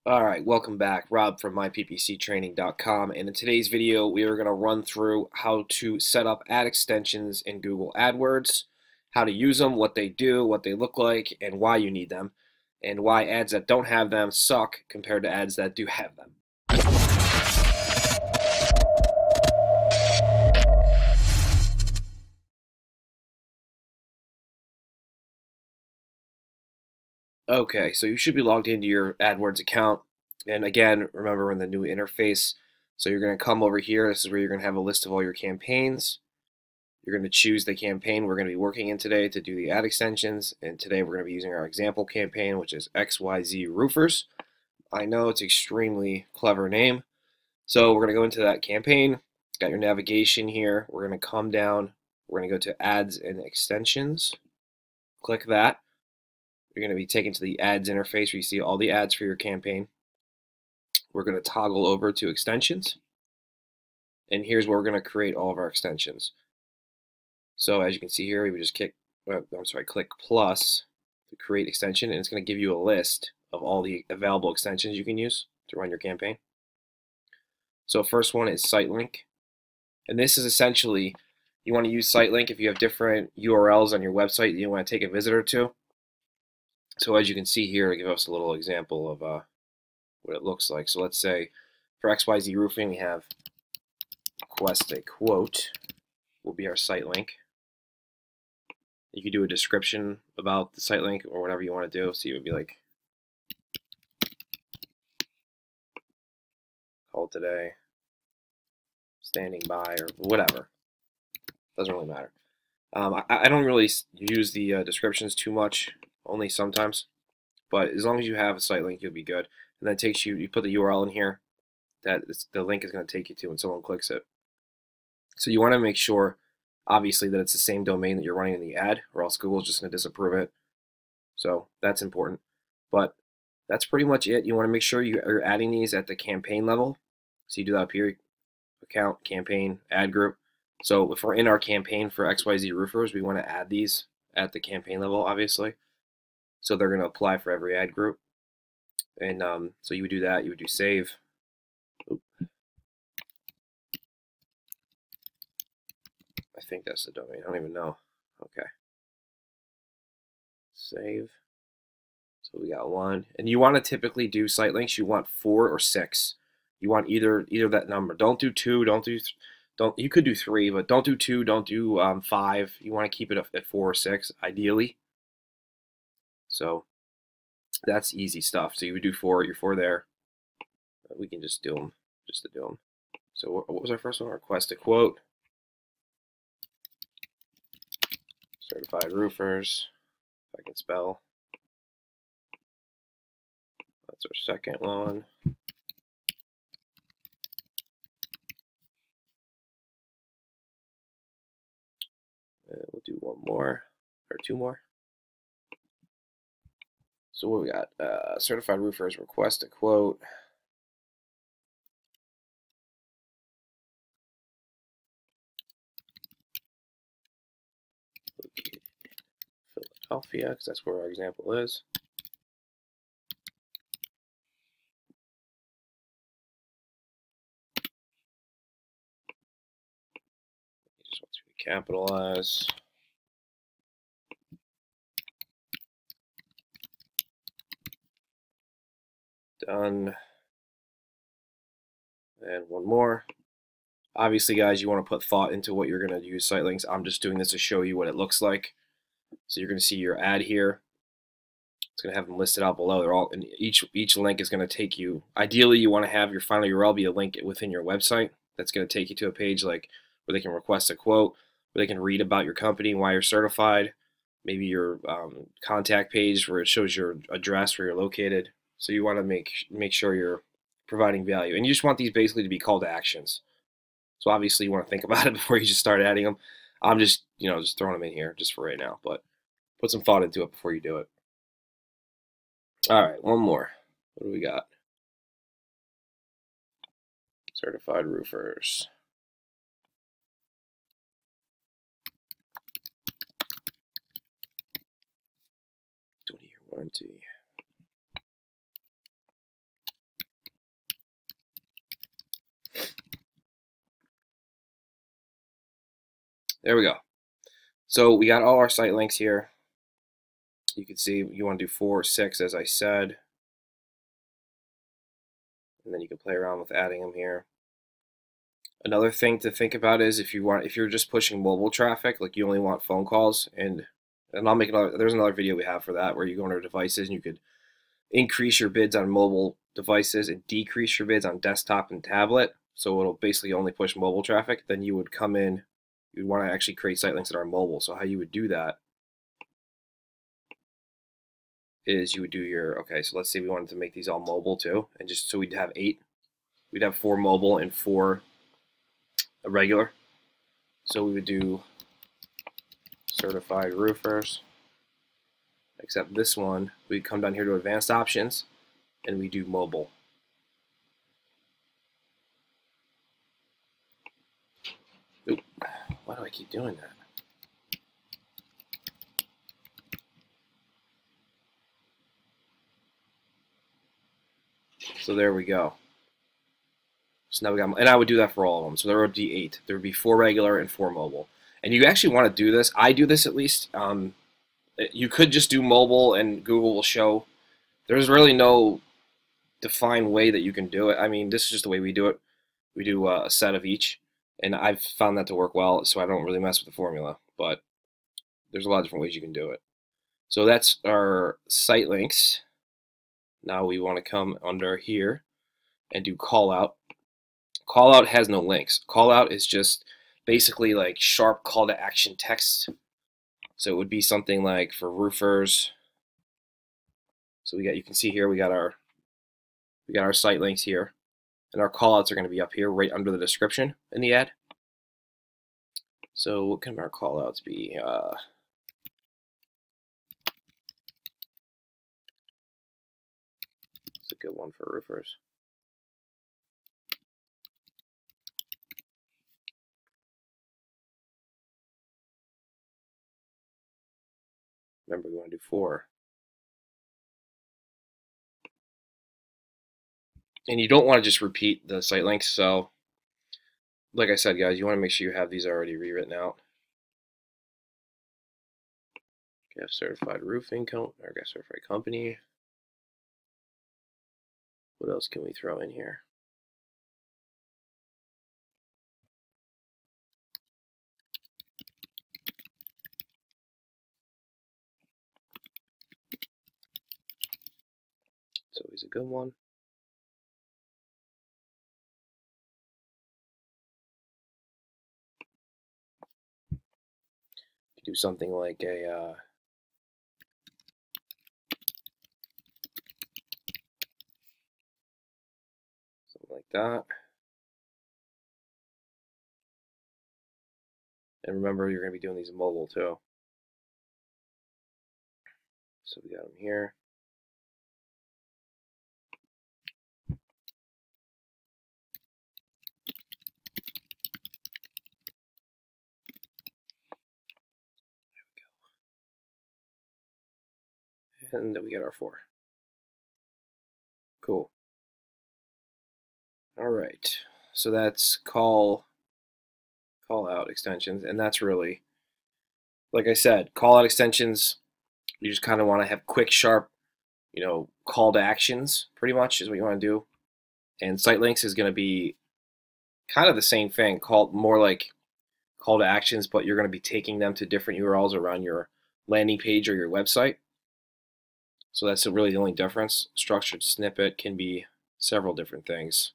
Alright, welcome back. Rob from myppctraining.com, and in today's video we are going to run through how to set up ad extensions in Google AdWords, how to use them, what they do, what they look like, and why you need them, and why ads that don't have them suck compared to ads that do have them. Okay, so you should be logged into your AdWords account, and again, remember we're in the new interface, so you're going to come over here. This is where you're going to have a list of all your campaigns. You're going to choose the campaign we're going to be working in today to do the ad extensions, and today we're going to be using our example campaign, which is XYZ Roofers. I know it's an extremely clever name. So we're going to go into that campaign. Got your navigation here. We're going to come down. We're going to go to Ads and Extensions. Click that. You're going to be taken to the ads interface where you see all the ads for your campaign. We're going to toggle over to extensions. And here's where we're going to create all of our extensions. So as you can see here, we would just click plus to create extension, and it's going to give you a list of all the available extensions you can use to run your campaign. So first one is site link, and this is essentially, you want to use site link if you have different URLs on your website that you want to take a visitor to. So as you can see here, to give us a little example of what it looks like. So let's say for XYZ Roofing, we have request a quote will be our site link. You could do a description about the site link or whatever you want to do. So you would be like, call today, standing by, or whatever. Doesn't really matter. I don't really use the descriptions too much, only sometimes. But as long as you have a site link, you'll be good. And then it takes you, you put the URL in here that the link is going to take you to when someone clicks it. So you want to make sure, obviously, that it's the same domain that you're running in the ad, or else Google's just going to disapprove it. So that's important. But that's pretty much it. You want to make sure you're adding these at the campaign level. So you do that up here, account, campaign, ad group. So if we're in our campaign for XYZ Roofers, we want to add these at the campaign level, obviously. So they're going to apply for every ad group. And so you would do that. You would do save. Oop. I think that's the domain. I don't even know. Okay. Save. So we got one. And you want to typically do site links. You want 4 or 6. You want either that number. Don't do 2. You could do 3, but don't do 2. Don't do 5. You want to keep it at 4 or 6, ideally. So that's easy stuff. So you would do 4. You're 4 there. We can just do them, just to do them. So what was our first one? Request a quote. Certified Roofers. If I can spell. That's our second one. We'll do one more, or 2 more. So what we got? Certified Roofers, request a quote. Philadelphia, because that's where our example is. Just want to capitalize. Done. And one more. Obviously, guys, you want to put thought into what you're going to use site links. I'm just doing this to show you what it looks like. So you're going to see your ad here. It's going to have them listed out below. They're all, and each link is going to take you. Ideally, you want to have your final URL be a link within your website. That's going to take you to a page like where they can request a quote, where they can read about your company, why you're certified, maybe your contact page where it shows your address where you're located. So you want to make sure you're providing value, and you just want these basically to be call to actions. So obviously you want to think about it before you just start adding them. I'm just just throwing them in here just for right now, but put some thought into it before you do it. All right, one more. What do we got? Certified Roofers. 20-year warranty. There we go. So we got all our site links here. You can see you want to do 4 or 6, as I said. And then you can play around with adding them here. Another thing to think about is if you're just pushing mobile traffic, like you only want phone calls, and I'll make there's another video we have for that where you go into devices and you could increase your bids on mobile devices and decrease your bids on desktop and tablet. So it'll basically only push mobile traffic. Then you would come in, you'd want to actually create site links that are mobile. So how you would do that is you would do your, okay, so let's say we wanted to make these all mobile too, and just so we'd have 8, we'd have 4 mobile and 4 regular. So we would do certified roofers, except this one, we'd come down here to advanced options and we do mobile. Oop, why do I keep doing that? So there we go. So now we got, and I would do that for all of them. So there would be 8. There would be 4 regular and 4 mobile. And you actually want to do this. I do this at least. You could just do mobile and Google will show. There's really no defined way that you can do it. I mean, this is just the way we do it. We do a set of each. And I've found that to work well, so I don't really mess with the formula. But there's a lot of different ways you can do it. So that's our site links. Now we want to come under here and do call out. Call out has no links. Call out is just basically like sharp call to action text. So it would be something like for roofers. So you can see here we got our site links here, and our call outs are going to be up here right under the description in the ad. So what can our call outs be? It's a good one for roofers. Remember, we want to do 4. And you don't want to just repeat the site links. So, like I said, guys, you want to make sure you have these already rewritten out. Get certified roofing or get certified company. What else can we throw in here? It's always a good one. Do something like a something like that. And remember, you're going to be doing these mobile too. So we got them here. And then we get our 4. Cool. All right. So that's call out extensions, and that's really, like I said, call out extensions. You just kind of want to have quick, sharp, call to actions. Pretty much is what you want to do. And site links is going to be kind of the same thing, more like call to actions, but you're going to be taking them to different URLs around your landing page or your website. So that's really the only difference. Structured snippet can be several different things.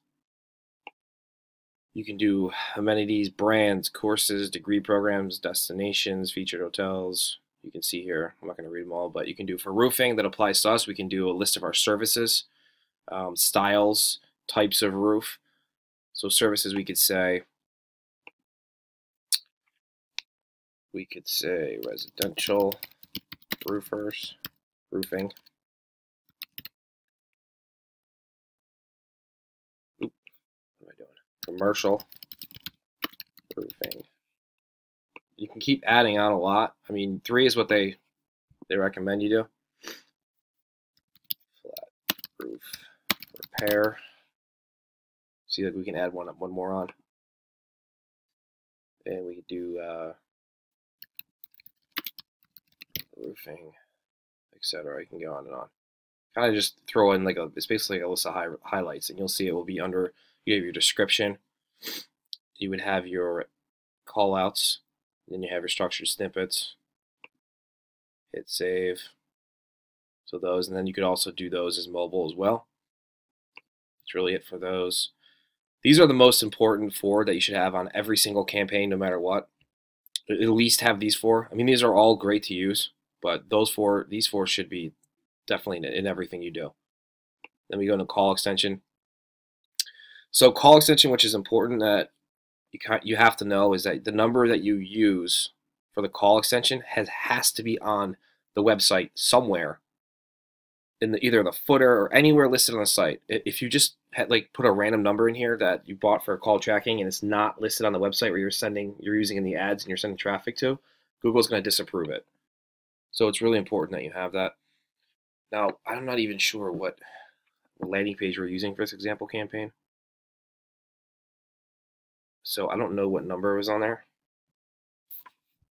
You can do amenities, brands, courses, degree programs, destinations, featured hotels. You can see here, I'm not going to read them all, but you can do for roofing that applies to us. We can do a list of our services, styles, types of roof. So services, we could say residential roofing. Oop, what am I doing? Commercial roofing. You can keep adding on a lot. I mean, 3 is what they recommend you do. Flat roof repair. See that we can add one more on, and we do roofing, etc. You can go on and on. Kind of just throw in it's basically like a list of highlights, and you'll see it will be under, you have your description, you would have your call outs, then you have your structured snippets, hit save, so those, and then you could also do those as mobile as well. That's really it for those. These are the most important 4 that you should have on every single campaign, no matter what. At least have these 4. I mean, these are all great to use, but these 4 should be definitely in everything you do. Then we go into call extension. So call extension, which is important that you have to know, is that the number that you use for the call extension has to be on the website somewhere in either the footer or anywhere listed on the site. If you just put a random number in here that you bought for call tracking and it's not listed on the website where you're using in the ads and you're sending traffic to, Google's going to disapprove it. So it's really important that you have that. Now, I'm not even sure what landing page we're using for this example campaign. So I don't know what number was on there.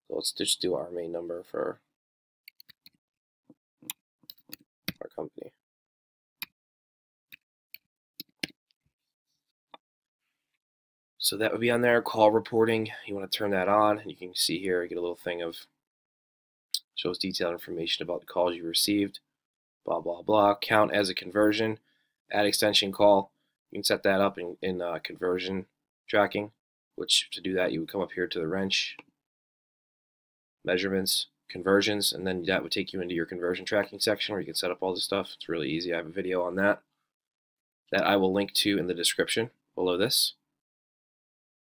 So let's just do our main number for our company. So that would be on there. Call reporting, you want to turn that on, and you can see here, you get a little thing of shows detailed information about the calls you received, blah blah blah. Count as a conversion, add extension call. You can set that up in conversion tracking, which to do that you would come up here to the wrench, measurements, conversions, and then that would take you into your conversion tracking section where you can set up all this stuff. It's really easy. I have a video on that I will link to in the description below this.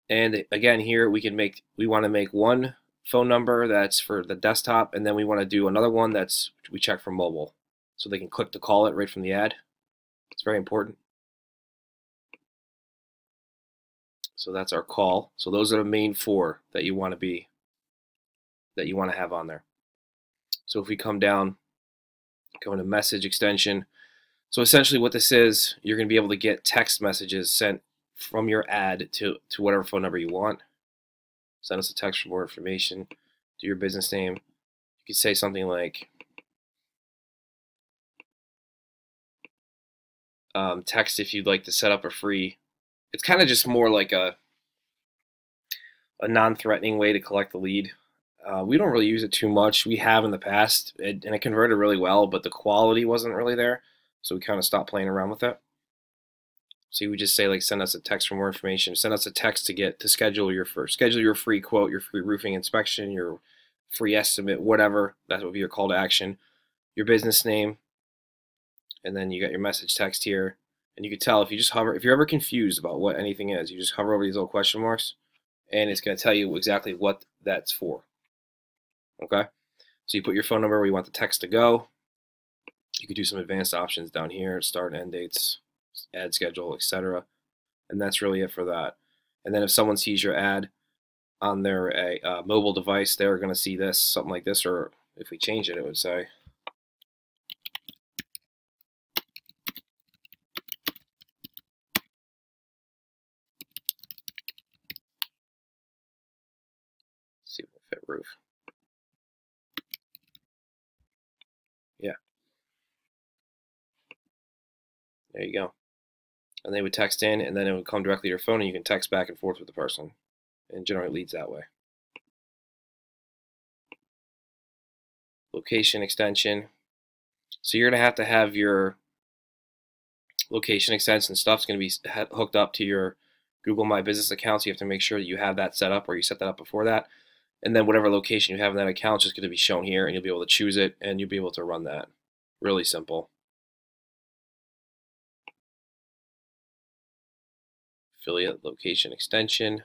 And again, here we want to make one phone number that's for the desktop, and then we want to do another one we check for mobile, so they can click to call it right from the ad. It's very important. So that's our call. So those are the main 4 that you want to have on there. So if we come down, go into message extension. So essentially what this is, you're going to be able to get text messages sent from your ad to whatever phone number you want. Send us a text for more information. Do your business name. You could say something like text if you'd like to set up a free. It's kind of just more like a non-threatening way to collect the lead. We don't really use it too much. We have in the past, and it converted really well, but the quality wasn't really there, so we kind of stopped playing around with it. So you would just say send us a text for more information. Send us a text to schedule your free quote, your free roofing inspection, your free estimate, whatever. That would be your call to action. Your business name, and then you got your message text here. And you can tell if you just hover, if you're ever confused about what anything is, you just hover over these little question marks, and it's going to tell you exactly what that's for. Okay? So you put your phone number where you want the text to go. You could do some advanced options down here, start and end dates, ad schedule, etc. And that's really it for that. And then if someone sees your ad on their mobile device, they're going to see this, something like this, or if we change it, it would say see if it will fit roof. Yeah. There you go. And they would text in, and then it would come directly to your phone, and you can text back and forth with the person and generate leads that way. Location extension. So you're going to have your location extension stuff's going to be hooked up to your Google My Business account, so you have to make sure that you have that set up, or you set that up before that. And then whatever location you have in that account is just going to be shown here, and you'll be able to choose it, and you'll be able to run that. Really simple. Affiliate location extension.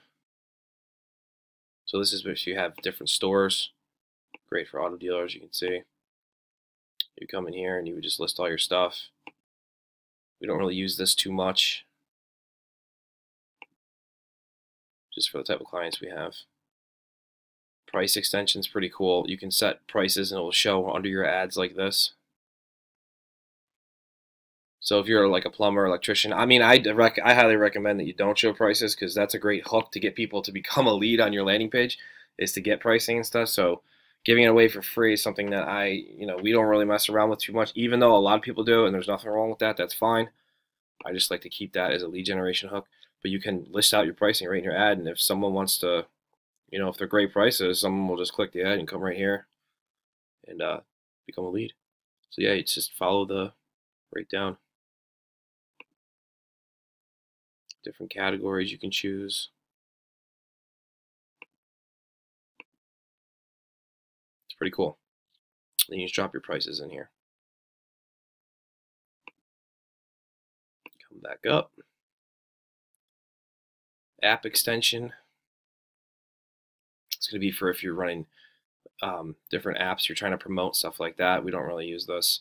So this is if you have different stores. Great for auto dealers, you can see. You come in here and you would just list all your stuff. We don't really use this too much, just for the type of clients we have. Price extension is pretty cool. You can set prices and it will show under your ads like this. So if you're like a plumber, electrician, I mean, I highly recommend that you don't show prices, because that's a great hook to get people to become a lead on your landing page, is to get pricing and stuff. So giving it away for free is something that we don't really mess around with too much, even though a lot of people do, and there's nothing wrong with that. That's fine. I just like to keep that as a lead generation hook. But you can list out your pricing right in your ad, and if someone wants to, if they're great prices, someone will just click the ad and come right here and become a lead. So yeah, it's just follow the right down. Different categories you can choose. It's pretty cool. Then you just drop your prices in here. Come back up. App extension. It's going to be for if you're running different apps, you're trying to promote stuff like that. We don't really use this.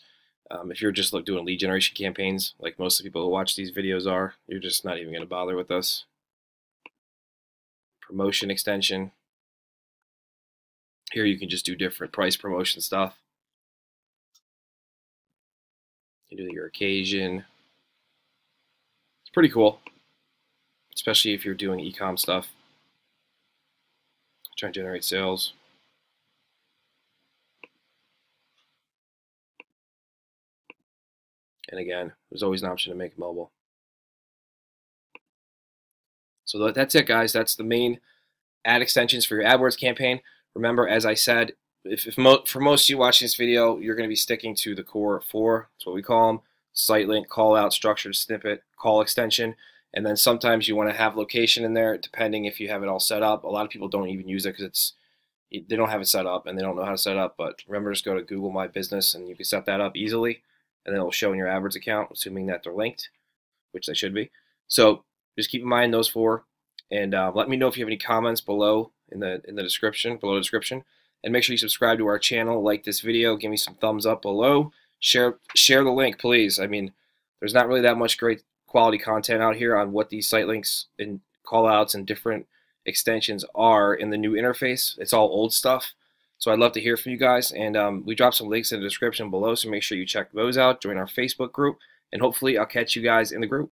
If you're just doing lead generation campaigns, like most of the people who watch these videos are, you're just not even going to bother with this. Promotion extension. Here you can just do different price promotion stuff. You do your occasion. It's pretty cool, especially if you're doing e-com stuff. Trying to generate sales. And again, there's always an option to make mobile. So that's it, guys. That's the main ad extensions for your AdWords campaign. Remember, as I said, for most of you watching this video, you're going to be sticking to the core 4. That's what we call them: site link, call out, structured snippet, call extension. And then sometimes you want to have location in there, depending if you have it all set up. A lot of people don't even use it because they don't have it set up and they don't know how to set it up. But remember, just go to Google My Business and you can set that up easily, and then it will show in your AdWords account, assuming that they're linked, which they should be. So just keep in mind those 4, and let me know if you have any comments below in the description, and make sure you subscribe to our channel, like this video, give me some thumbs up below, share the link, please. I mean, there's not really that much great quality content out here on what these site links and callouts and different extensions are in the new interface. It's all old stuff. So I'd love to hear from you guys, and we dropped some links in the description below, so make sure you check those out, join our Facebook group, and hopefully I'll catch you guys in the group.